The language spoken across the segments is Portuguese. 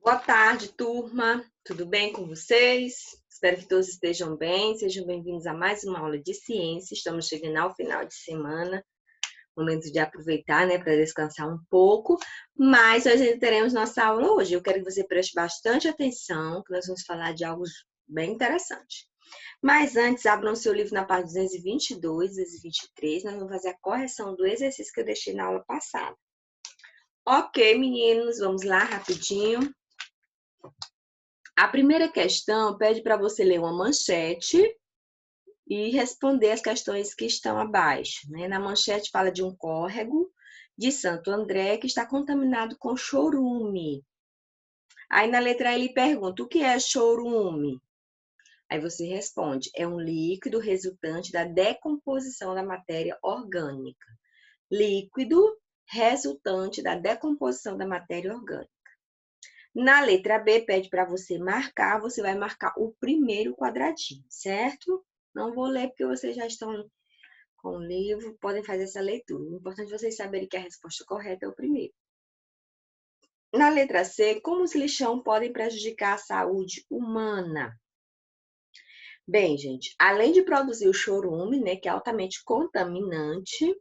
Boa tarde, turma. Tudo bem com vocês? Espero que todos estejam bem. Sejam bem-vindos a mais uma aula de ciência. Estamos chegando ao final de semana, momento de aproveitar, né, para descansar um pouco. Mas nós ainda teremos nossa aula hoje. Eu quero que você preste bastante atenção, que nós vamos falar de algo bem interessante. Mas antes, abram seu livro na página 222, 223. Nós vamos fazer a correção do exercício que eu deixei na aula passada. Ok, meninos, vamos lá rapidinho. A primeira questão pede para você ler uma manchete e responder as questões que estão abaixo, né? Na manchete fala de um córrego de Santo André que está contaminado com chorume. Aí na letra A ele pergunta, o que é chorume? Aí você responde, é um líquido resultante da decomposição da matéria orgânica. Líquido resultante da decomposição da matéria orgânica. Na letra B, pede para você marcar, você vai marcar o primeiro quadradinho, certo? Não vou ler porque vocês já estão com o livro, podem fazer essa leitura. O importante é vocês saberem que a resposta correta é o primeiro. Na letra C, como os lixão podem prejudicar a saúde humana? Bem, gente, além de produzir o chorume, né, que é altamente contaminante,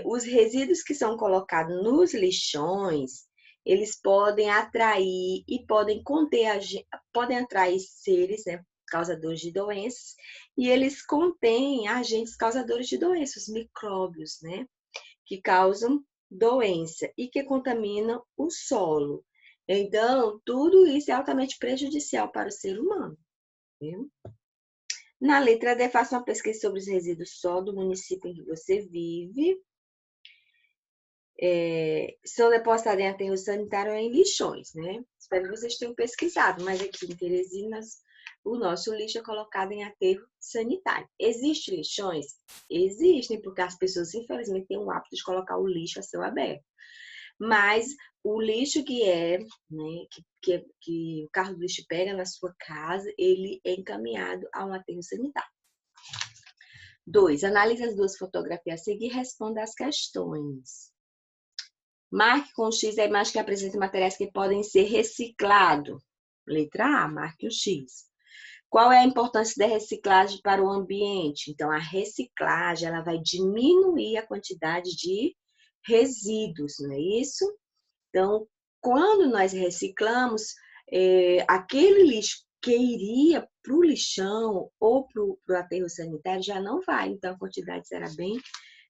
os resíduos que são colocados nos lixões, eles podem atrair e podem atrair seres, né, causadores de doenças, e eles contêm agentes causadores de doenças, micróbios, né, que causam doença e que contaminam o solo. Então, tudo isso é altamente prejudicial para o ser humano, viu? Na letra D, faça uma pesquisa sobre os resíduos sólidos do município em que você vive. São depositados em aterro sanitário ou em lixões, né? Espero que vocês tenham pesquisado, mas aqui em Teresina, o nosso lixo é colocado em aterro sanitário. Existem lixões? Existem, porque as pessoas, infelizmente, têm o hábito de colocar o lixo a céu aberto. Mas o lixo né, que o carro do lixo pega na sua casa, ele é encaminhado a um aterro sanitário. 2. Analise as duas fotografias a seguir e responda às questões. Marque com X a imagem que apresenta materiais que podem ser reciclados. Letra A, marque o X. Qual é a importância da reciclagem para o ambiente? Então, a reciclagem ela vai diminuir a quantidade de resíduos, não é isso? Então, quando nós reciclamos, aquele lixo que iria para o lixão ou para o aterro sanitário já não vai, então a quantidade será bem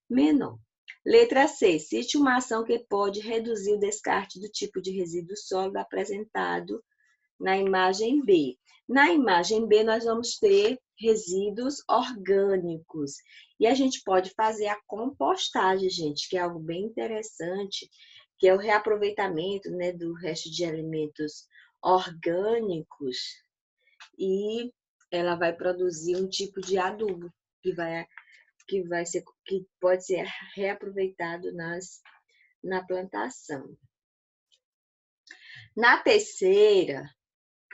menor. Letra C. Cite uma ação que pode reduzir o descarte do tipo de resíduo sólido apresentado na imagem B. Na imagem B, nós vamos ter resíduos orgânicos. E a gente pode fazer a compostagem, gente, que é algo bem interessante, que é o reaproveitamento, né, do resto de alimentos orgânicos. E ela vai produzir um tipo de adubo que pode ser reaproveitado na plantação. Na terceira,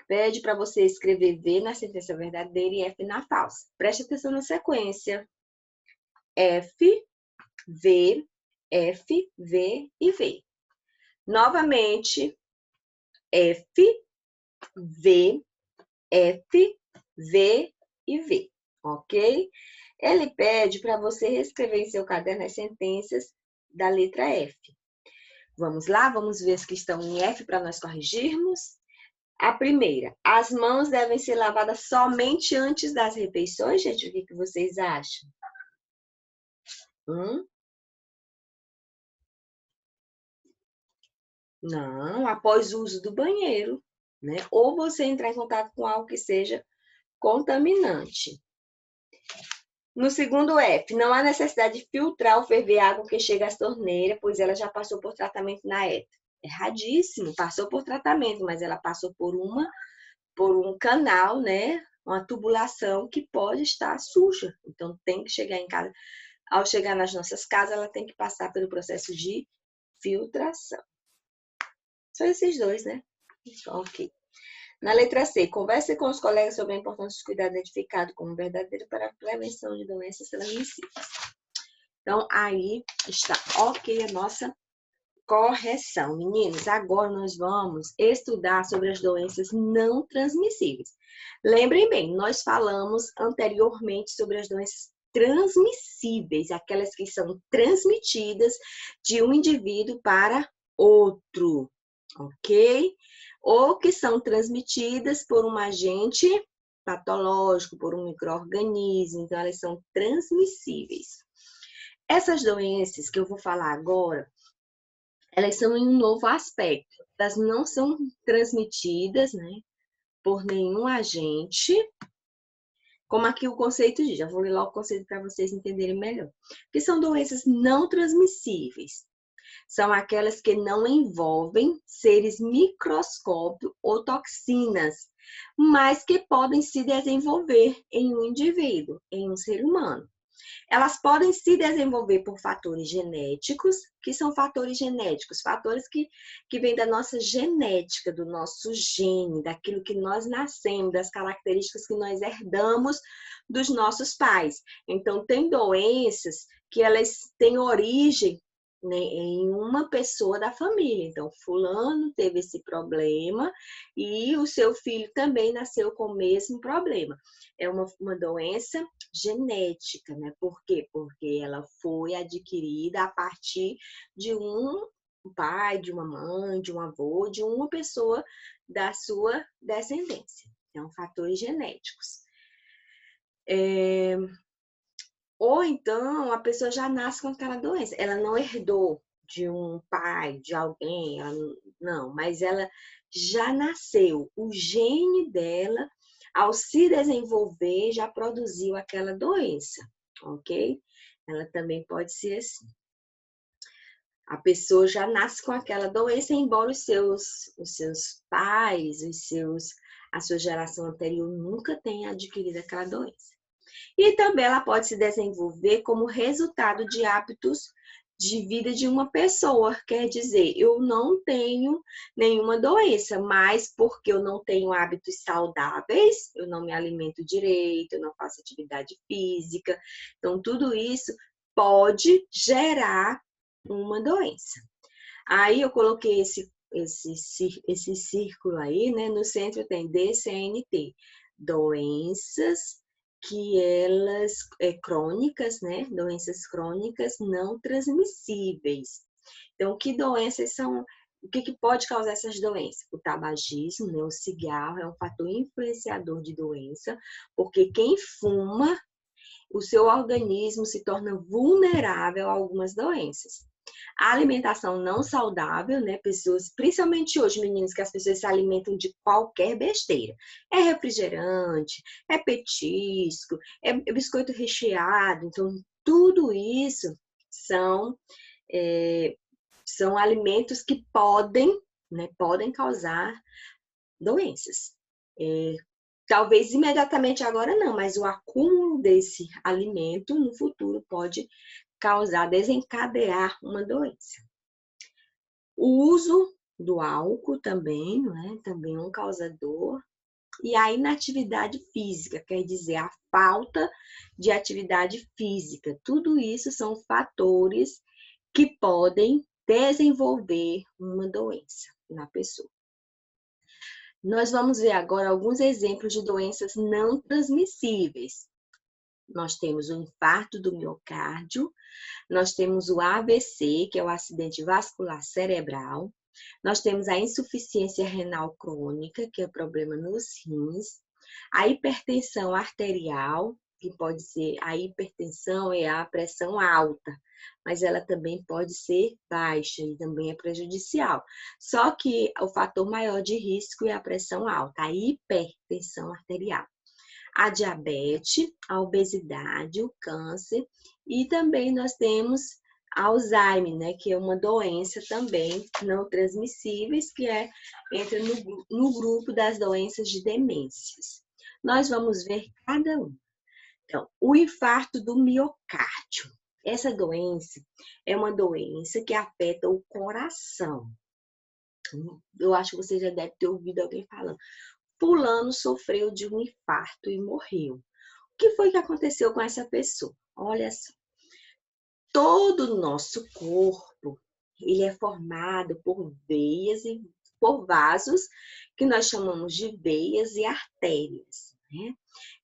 pede para você escrever V na sentença verdadeira e F na falsa. Preste atenção na sequência. F, V, F, V e V. Novamente, F, V, F, V e V. Ok? Ele pede para você reescrever em seu caderno as sentenças da letra F. Vamos lá? Vamos ver as que estão em F para nós corrigirmos. A primeira, as mãos devem ser lavadas somente antes das refeições, gente? O que vocês acham? Não, após o uso do banheiro, né? Ou você entrar em contato com algo que seja contaminante. No segundo F, não há necessidade de filtrar ou ferver a água que chega às torneiras, pois ela já passou por tratamento na época. Erradíssimo, passou por tratamento, mas ela passou por um canal, né? Uma tubulação que pode estar suja. Então, tem que chegar em casa. Ao chegar nas nossas casas, ela tem que passar pelo processo de filtração. Só esses dois, né? Ok. Na letra C, converse com os colegas sobre a importância do cuidado identificado como verdadeiro para a prevenção de doenças transmissíveis. Então, aí está ok a nossa Correção, meninos. Agora nós vamos estudar sobre as doenças não transmissíveis. Lembrem bem, nós falamos anteriormente sobre as doenças transmissíveis, aquelas que são transmitidas de um indivíduo para outro, ok? Ou que são transmitidas por um agente patológico, por um micro-organismo, então elas são transmissíveis. Essas doenças que eu vou falar agora, elas são em um novo aspecto. Elas não são transmitidas, né, por nenhum agente, como aqui o conceito diz. Já vou ler logo o conceito para vocês entenderem melhor. Que são doenças não transmissíveis. São aquelas que não envolvem seres microscópicos ou toxinas, mas que podem se desenvolver em um indivíduo, em um ser humano. Elas podem se desenvolver por fatores genéticos, que são fatores genéticos, fatores que vêm da nossa genética, do nosso gene, daquilo que nós nascemos, das características que nós herdamos dos nossos pais. Então, tem doenças que elas têm origem, né, em uma pessoa da família. Então, fulano teve esse problema e o seu filho também nasceu com o mesmo problema. É uma doença genética, né? Por quê? Porque ela foi adquirida a partir de um pai, de uma mãe, de um avô, de uma pessoa da sua descendência. Então, fatores genéticos. Ou então, a pessoa já nasce com aquela doença. Ela não herdou de um pai, de alguém, não, mas ela já nasceu. O gene dela, ao se desenvolver, já produziu aquela doença, ok? Ela também pode ser assim. A pessoa já nasce com aquela doença, embora os seus pais, a sua geração anterior nunca tenha adquirido aquela doença. E também ela pode se desenvolver como resultado de hábitos de vida de uma pessoa. Quer dizer, eu não tenho nenhuma doença, mas porque eu não tenho hábitos saudáveis, eu não me alimento direito, eu não faço atividade física. Então, tudo isso pode gerar uma doença. Aí eu coloquei esse círculo aí, né? No centro tem DCNT, doenças que elas crônicas, né? Doenças crônicas não transmissíveis. Então, que doenças são? O que pode causar essas doenças? O tabagismo, né? O cigarro é um fator influenciador de doença, porque quem fuma, o seu organismo se torna vulnerável a algumas doenças. A alimentação não saudável, né? Pessoas, principalmente hoje, meninos, que as pessoas se alimentam de qualquer besteira. É refrigerante, é petisco, é biscoito recheado. Então, tudo isso são alimentos que podem, né? Podem causar doenças. Talvez imediatamente agora não, mas o acúmulo desse alimento no futuro pode desencadear uma doença. O uso do álcool também, não é? Também é um causador. E a inatividade física, quer dizer, a falta de atividade física. Tudo isso são fatores que podem desenvolver uma doença na pessoa. Nós vamos ver agora alguns exemplos de doenças não transmissíveis. Nós temos o infarto do miocárdio, nós temos o AVC, que é o acidente vascular cerebral, nós temos a insuficiência renal crônica, que é problema nos rins, a hipertensão arterial, que pode ser, a hipertensão é a pressão alta, mas ela também pode ser baixa e também é prejudicial. Só que o fator maior de risco é a pressão alta, a hipertensão arterial. A diabetes, a obesidade, o câncer e também nós temos Alzheimer, né, que é uma doença também não transmissíveis, que entra no grupo das doenças de demências. Nós vamos ver cada um. Então, o infarto do miocárdio. Essa doença é uma doença que afeta o coração. Eu acho que você já deve ter ouvido alguém falando. Fulano sofreu de um infarto e morreu. O que foi que aconteceu com essa pessoa? Olha só. Todo o nosso corpo, ele é formado por veias e por vasos, que nós chamamos de veias e artérias, né?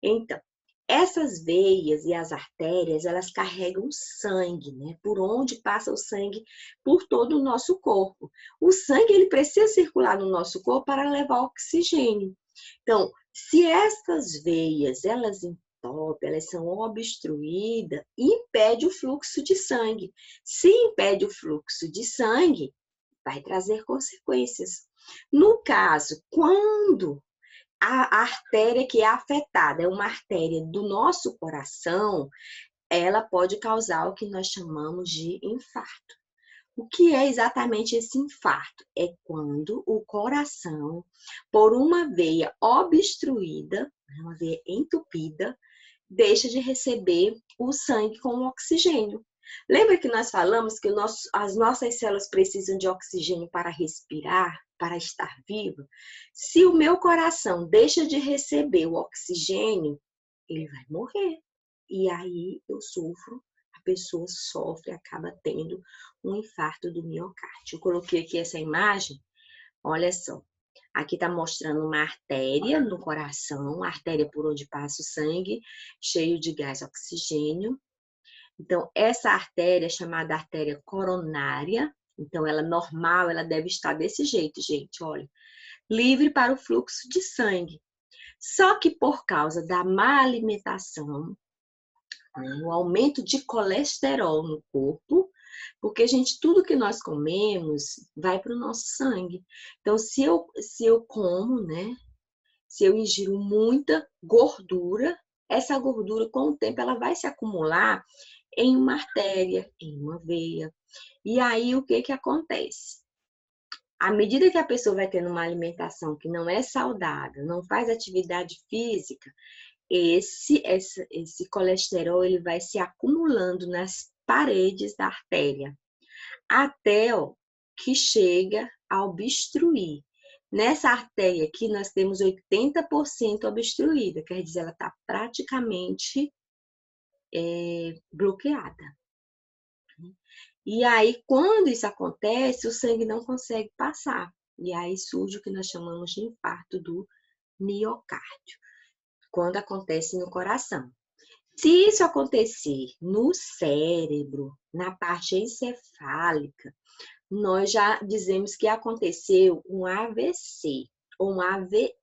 Então, essas veias e as artérias, elas carregam sangue, né? Por onde passa o sangue por todo o nosso corpo. O sangue, ele precisa circular no nosso corpo para levar oxigênio. Então, se essas veias, elas entopem, elas são obstruídas, impede o fluxo de sangue. Se impede o fluxo de sangue, vai trazer consequências. No caso, quando a artéria que é afetada é uma artéria do nosso coração, ela pode causar o que nós chamamos de infarto. O que é exatamente esse infarto? É quando o coração, por uma veia obstruída, uma veia entupida, deixa de receber o sangue com o oxigênio. Lembra que nós falamos que as nossas células precisam de oxigênio para respirar, para estar vivo? Se o meu coração deixa de receber o oxigênio, ele vai morrer. E aí eu sofro, a pessoa sofre, acaba tendo um infarto do miocárdio. Eu coloquei aqui essa imagem, olha só. Aqui está mostrando uma artéria no coração, a artéria por onde passa o sangue, cheio de gás oxigênio. Então, essa artéria é chamada artéria coronária. Então, ela normal, ela deve estar desse jeito, gente, olha. Livre para o fluxo de sangue. Só que por causa da má alimentação, o aumento de colesterol no corpo, porque, gente, tudo que nós comemos vai para o nosso sangue. Então, se eu como, né? Se eu ingiro muita gordura, essa gordura, com o tempo, ela vai se acumular em uma artéria, em uma veia. E aí, o que que acontece? À medida que a pessoa vai tendo uma alimentação que não é saudável, não faz atividade física, esse colesterol ele vai se acumulando nas paredes da artéria, até que chega a obstruir. Nessa artéria aqui, nós temos 80% obstruída, quer dizer, ela está praticamente bloqueada. E aí, quando isso acontece, o sangue não consegue passar. E aí surge o que nós chamamos de infarto do miocárdio, quando acontece no coração. Se isso acontecer no cérebro, na parte encefálica, nós já dizemos que aconteceu um AVC ou um AVE.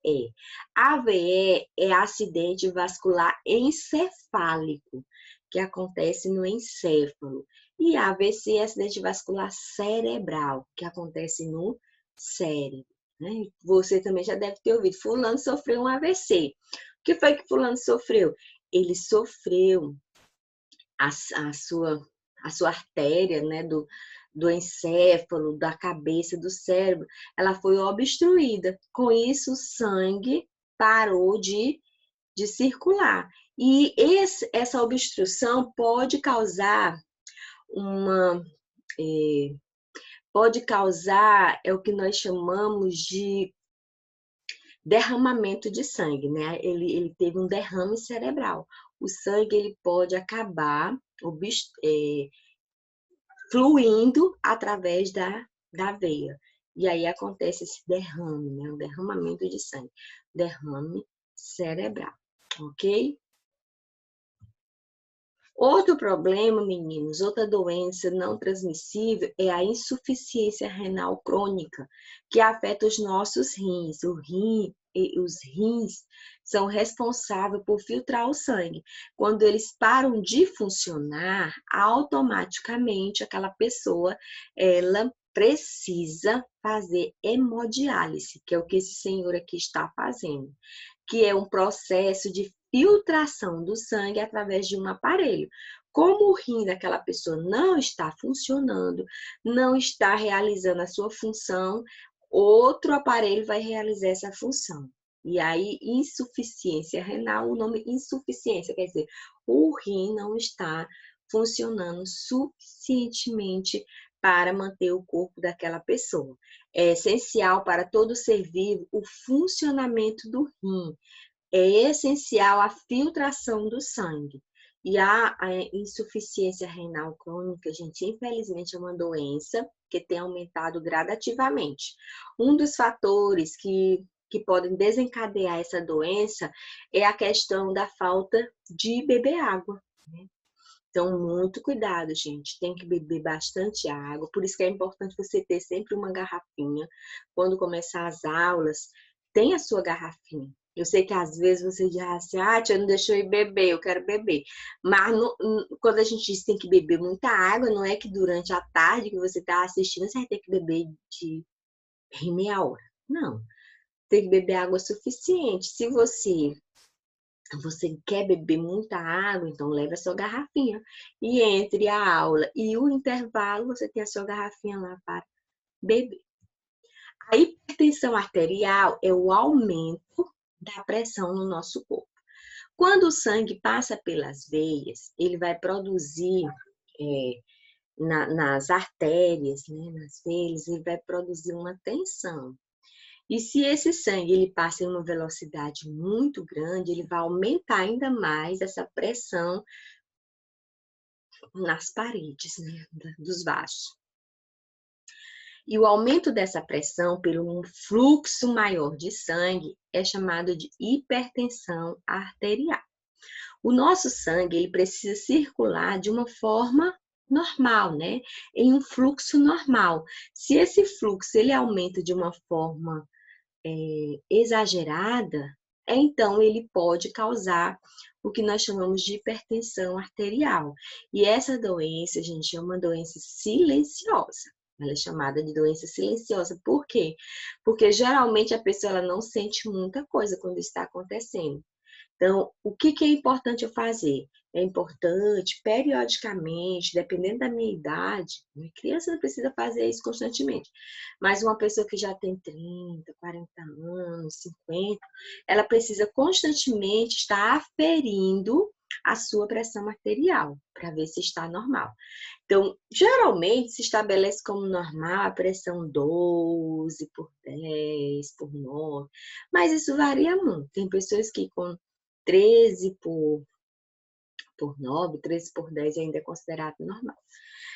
AVE é acidente vascular encefálico, que acontece no encéfalo. E AVC é acidente vascular cerebral, que acontece no cérebro. Né? Você também já deve ter ouvido, fulano sofreu um AVC. O que foi que fulano sofreu? Ele sofreu a sua artéria, né, do encéfalo, da cabeça, do cérebro, ela foi obstruída. Com isso, o sangue parou de circular. E essa obstrução pode causar é o que nós chamamos de derramamento de sangue, né? Ele teve um derrame cerebral. O sangue ele pode acabar fluindo através da veia. E aí acontece esse derrame, né? O derramamento de sangue. Derrame cerebral, ok? Outro problema, meninos, outra doença não transmissível é a insuficiência renal crônica, que afeta os nossos rins. Os rins são responsáveis por filtrar o sangue. Quando eles param de funcionar, automaticamente aquela pessoa, ela precisa fazer hemodiálise, que é o que esse senhor aqui está fazendo, que é um processo de filtração do sangue através de um aparelho. Como o rim daquela pessoa não está funcionando, não está realizando a sua função, outro aparelho vai realizar essa função. E aí, insuficiência renal, o nome insuficiência quer dizer, o rim não está funcionando suficientemente para manter o corpo daquela pessoa. É essencial para todo ser vivo o funcionamento do rim. É essencial a filtração do sangue. E a insuficiência renal crônica, gente, infelizmente é uma doença que tem aumentado gradativamente. Um dos fatores que podem desencadear essa doença é a questão da falta de beber água, né? Então, muito cuidado, gente. Tem que beber bastante água. Por isso que é importante você ter sempre uma garrafinha. Quando começar as aulas, tenha a sua garrafinha. Eu sei que às vezes você diz assim, tia, não deixou eu ir beber, eu quero beber. Mas quando a gente diz que tem que beber muita água, não é que durante a tarde que você está assistindo, você vai ter que beber em meia hora. Não. Tem que beber água suficiente. Se você quer beber muita água, então leve a sua garrafinha. E entre a aula e o intervalo, você tem a sua garrafinha lá para beber. A hipertensão arterial é o aumento da pressão no nosso corpo. Quando o sangue passa pelas veias, ele vai produzir nas artérias, né, nas veias, ele vai produzir uma tensão. E se esse sangue ele passa em uma velocidade muito grande, ele vai aumentar ainda mais essa pressão nas paredes, né, dos vasos. E o aumento dessa pressão pelo um fluxo maior de sangue é chamado de hipertensão arterial. O nosso sangue ele precisa circular de uma forma normal, né? Em um fluxo normal. Se esse fluxo ele aumenta de uma forma exagerada, então ele pode causar o que nós chamamos de hipertensão arterial. E essa doença, gente, é uma doença silenciosa. Ela é chamada de doença silenciosa. Por quê? Porque geralmente a pessoa ela não sente muita coisa quando está acontecendo. Então, o que é importante eu fazer? É importante, periodicamente, dependendo da minha idade, minha criança não precisa fazer isso constantemente, mas uma pessoa que já tem 30, 40 anos, 50, ela precisa constantemente estar aferindo a sua pressão arterial, para ver se está normal. Então, geralmente se estabelece como normal a pressão 12 por 10, por 9, mas isso varia muito. Tem pessoas que com 13 por 9, 13 por 10 ainda é considerado normal.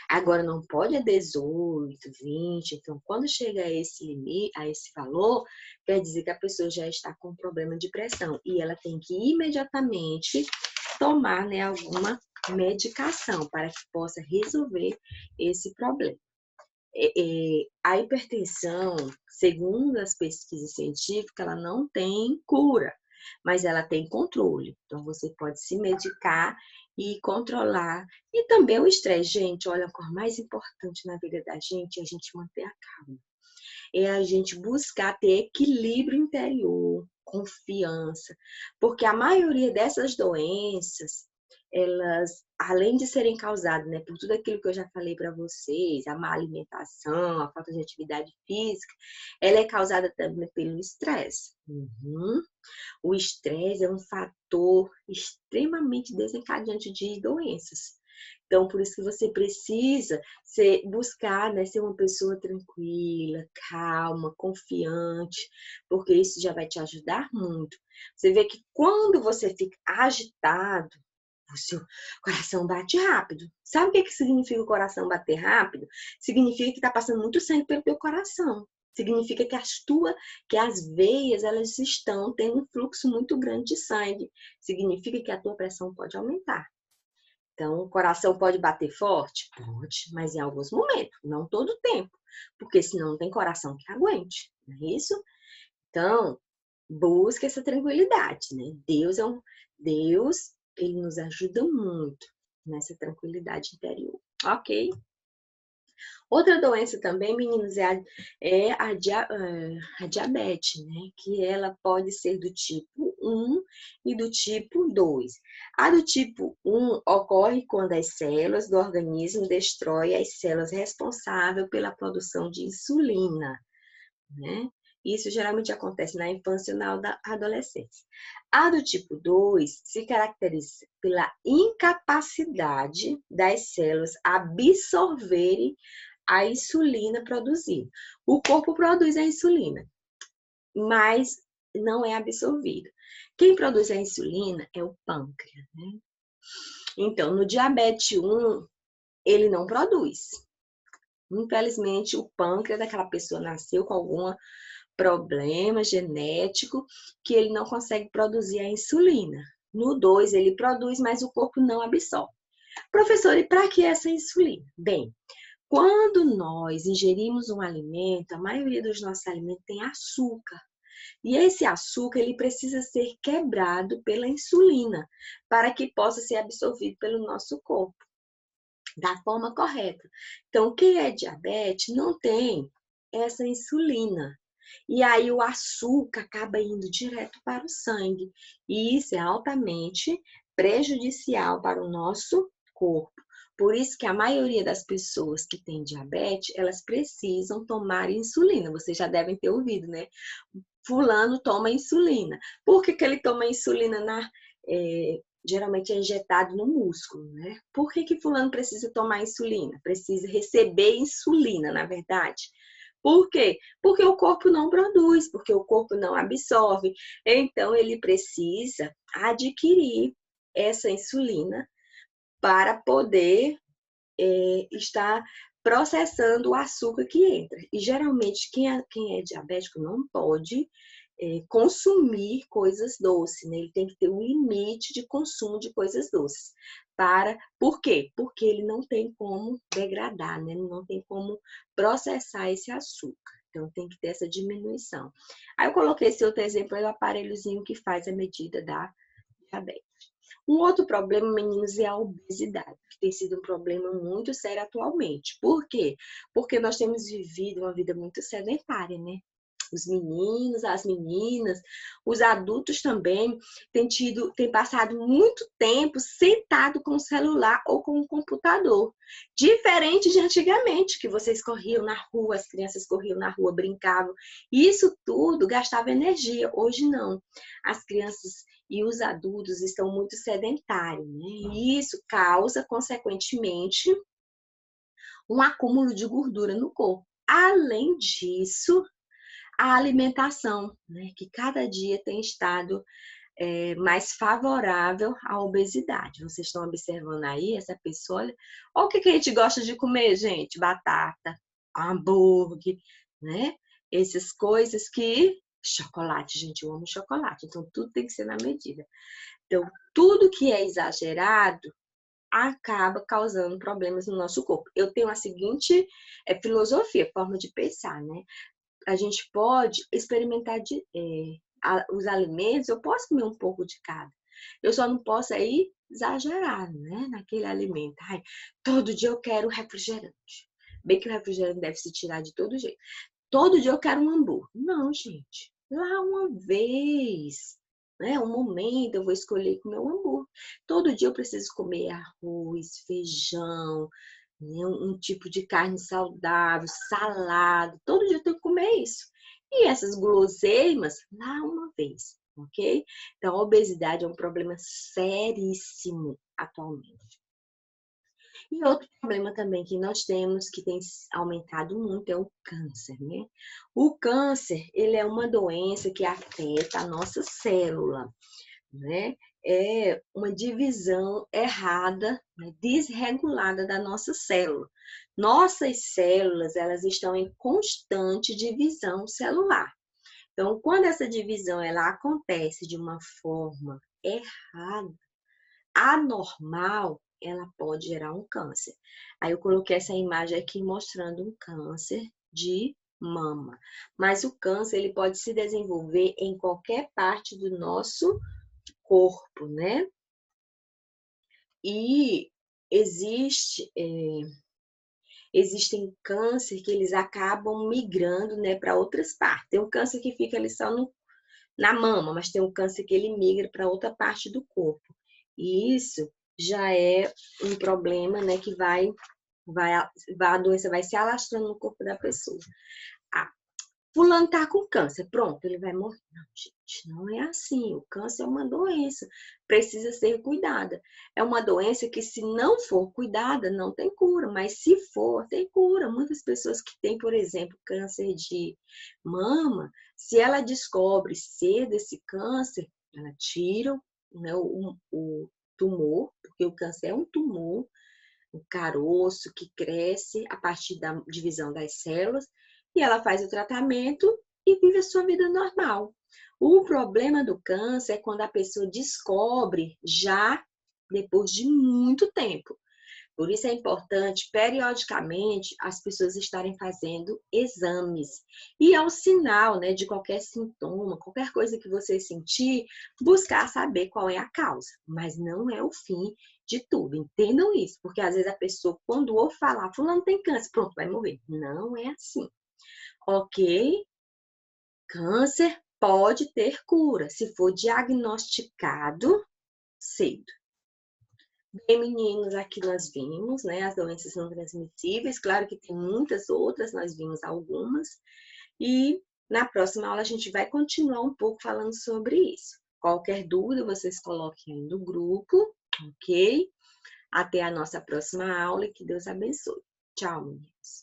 Agora, não pode 18, 20. Então, quando chega a esse limite, a esse valor, quer dizer que a pessoa já está com problema de pressão e ela tem que imediatamente tomar, né, alguma medicação para que possa resolver esse problema. A hipertensão, segundo as pesquisas científicas, ela não tem cura, mas ela tem controle. Então, você pode se medicar e controlar. E também o estresse, gente, olha, a coisa mais importante na vida da gente é a gente manter a calma. É a gente buscar ter equilíbrio interior, confiança, porque a maioria dessas doenças, elas, além de serem causadas, né, por tudo aquilo que eu já falei para vocês, a má alimentação, a falta de atividade física, ela é causada também pelo estresse. O estresse é um fator extremamente desencadeante de doenças. Então, por isso que você precisa buscar, né, ser uma pessoa tranquila, calma, confiante, porque isso já vai te ajudar muito. Você vê que quando você fica agitado, o seu coração bate rápido. Sabe o que significa o coração bater rápido? Significa que está passando muito sangue pelo teu coração. Significa que as veias elas estão tendo um fluxo muito grande de sangue. Significa que a tua pressão pode aumentar. Então, o coração pode bater forte? Pode, mas em alguns momentos, não todo o tempo. Porque senão não tem coração que aguente, não é isso? Então, busca essa tranquilidade, né? Deus, ele nos ajuda muito nessa tranquilidade interior, ok? Outra doença também, meninos, é a diabetes, né? Que ela pode ser do tipo 1 e do tipo 2. A do tipo 1 ocorre quando as células do organismo destroem as células responsáveis pela produção de insulina, né? Isso geralmente acontece na infância e na adolescência. A do tipo 2 se caracteriza pela incapacidade das células absorverem a insulina produzida. O corpo produz a insulina, mas não é absorvida. Quem produz a insulina é o pâncreas, né? Então, no diabetes 1, ele não produz. Infelizmente, o pâncreas daquela pessoa nasceu com algum problema genético que ele não consegue produzir a insulina. No 2, ele produz, mas o corpo não absorve. Professor, e para que essa insulina? Bem, quando nós ingerimos um alimento, a maioria dos nossos alimentos tem açúcar. E esse açúcar ele precisa ser quebrado pela insulina para que possa ser absorvido pelo nosso corpo da forma correta. Então, quem é diabetes não tem essa insulina. E aí o açúcar acaba indo direto para o sangue. E isso é altamente prejudicial para o nosso corpo. Por isso que a maioria das pessoas que têm diabetes, elas precisam tomar insulina. Vocês já devem ter ouvido, né? Fulano toma insulina. Por que ele toma insulina geralmente é injetado no músculo, né? Por que fulano precisa tomar insulina? Precisa receber insulina, na verdade. Por quê? Porque o corpo não produz, porque o corpo não absorve. Então, ele precisa adquirir essa insulina para poder estar processando o açúcar que entra. E geralmente quem é diabético não pode consumir coisas doces, né? Ele tem que ter um limite de consumo de coisas doces. Por quê? Porque ele não tem como degradar, né? Ele não tem como processar esse açúcar. Então tem que ter essa diminuição. Aí eu coloquei esse outro exemplo, é o aparelhozinho que faz a medida da diabetes. Um outro problema, meninos, é a obesidade, que tem sido um problema muito sério atualmente. Por quê? Porque nós temos vivido uma vida muito sedentária, né? Os meninos, as meninas, os adultos também têm passado muito tempo sentado com o celular ou com o computador. Diferente de antigamente, que vocês corriam na rua, as crianças corriam na rua, brincavam. Isso tudo gastava energia. Hoje não. As crianças e os adultos estão muito sedentários, né? E isso causa, consequentemente, um acúmulo de gordura no corpo. Além disso, a alimentação, né? Que cada dia tem estado mais favorável à obesidade. Vocês estão observando aí essa pessoa? Olha o que a gente gosta de comer, gente: batata, hambúrguer, né? Essas coisas que... Chocolate, gente, eu amo chocolate, então tudo tem que ser na medida. Então, tudo que é exagerado acaba causando problemas no nosso corpo. Eu tenho a seguinte filosofia, forma de pensar, né? A gente pode experimentar os alimentos, eu posso comer um pouco de cada. Eu só não posso aí exagerar, né? Naquele alimento. Ai, todo dia eu quero refrigerante. Bem que o refrigerante deve se tirar de todo jeito. Todo dia eu quero um hambúrguer. Não, gente. Lá uma vez, né? Um momento eu vou escolher comer um hambúrguer. Todo dia eu preciso comer arroz, feijão, né? Um tipo de carne saudável, salada. Todo dia eu tenho que comer isso. E essas guloseimas, lá uma vez, ok? Então, a obesidade é um problema seríssimo atualmente. E outro problema também que nós temos, que tem aumentado muito, é o câncer, né? O câncer, ele é uma doença que afeta a nossa célula, né? É uma divisão errada, né? Desregulada da nossa célula. Nossas células, elas estão em constante divisão celular. Então, quando essa divisão ela acontece de uma forma errada, anormal, ela pode gerar um câncer. Aí eu coloquei essa imagem aqui mostrando um câncer de mama. Mas o câncer ele pode se desenvolver em qualquer parte do nosso corpo, né? E existem câncer que eles acabam migrando, né, para outras partes. Tem um câncer que fica ali só na mama, mas tem um câncer que ele migra para outra parte do corpo. E isso já é um problema, né, que a doença vai se alastrando no corpo da pessoa. Ah, fulano tá com câncer, pronto, ele vai morrer. Não, gente, não é assim. O câncer é uma doença, precisa ser cuidada. É uma doença que, se não for cuidada, não tem cura, mas se for, tem cura. Muitas pessoas que têm, por exemplo, câncer de mama, se ela descobre cedo esse câncer, ela tira, né, tumor, porque o câncer é um tumor, um caroço que cresce a partir da divisão das células, e ela faz o tratamento e vive a sua vida normal. O problema do câncer é quando a pessoa descobre já depois de muito tempo. Por isso é importante, periodicamente, as pessoas estarem fazendo exames. E ao sinal, né, de qualquer sintoma, qualquer coisa que você sentir, buscar saber qual é a causa. Mas não é o fim de tudo. Entendam isso, porque às vezes a pessoa, quando ou falar, fulano tem câncer, pronto, vai morrer. Não é assim. Ok? Câncer pode ter cura, se for diagnosticado cedo. Bem, meninos, aqui nós vimos, né, as doenças não transmissíveis. Claro que tem muitas outras, nós vimos algumas. E na próxima aula a gente vai continuar um pouco falando sobre isso. Qualquer dúvida, vocês coloquem aí no grupo, ok? Até a nossa próxima aula e que Deus abençoe. Tchau, meninos.